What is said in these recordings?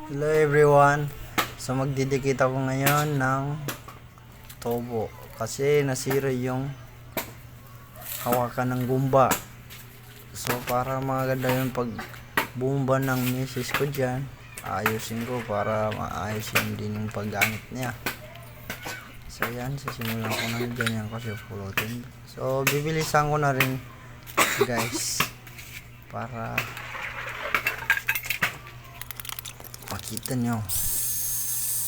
Hello everyone. So magdidikit ako ngayon ng tubo kasi nasira yung hawakan ng gumba. So para maganda yung pag bumba ng misis ko dyan, ayusin ko para maayusin din yung paggamit niya. So yan, sisimulan ko na ganyan kasi pulutin. So bibilisan ko na rin guys para makita nyo.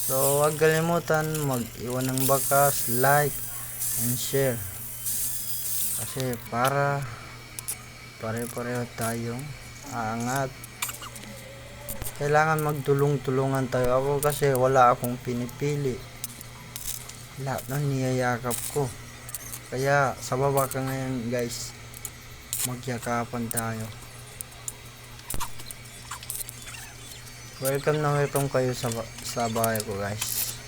So huwag kalimutan mag-iwan ng bakas, like and share kasi para pare-pareho tayong aangat. Kailangan magtulong-tulungan tayo. Ako kasi wala akong pinipili, lahat ng niyayakap ko. Kaya sa baba ka ngayon guys, magyakapan tayo. Welcome na welcome kayo sa bahay ko guys.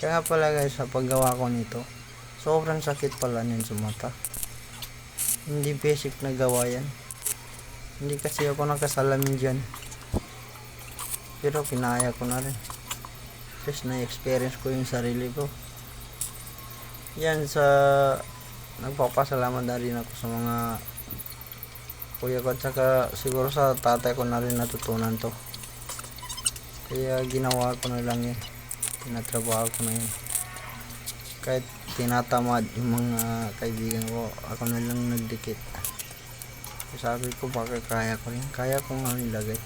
Kaya nga pala guys, sa paggawa ko nito, sobrang sakit pala niyan sa mata. Hindi basic na gawa yan. Hindi kasi ako nakasalamin dyan, pero kinaya ko na rin. Kasi na-experience ko yung sarili ko. Yan, sa nagpapasalamat na rin ako sa mga kuya ko at saka siguro sa tatay ko na rin natutunan to. Kaya ginawa ko na lang yun, tinatrabaho ko na yun. Kahit tinatamad yung mga kaibigan ko, ako na lang nagdikit. Sabi ko baka kaya ko rin, kaya ko nga nilagay.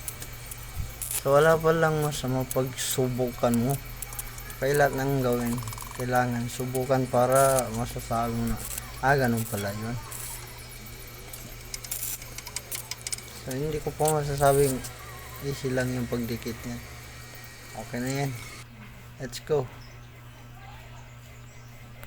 So wala pa lang masama pag subukan mo. Kaya lahat ng gawin kailangan subukan para masasabi mo na ganun pala yun. So hindi ko po masasabing easy lang yung pagdikit niya. Okay na yan, let's go.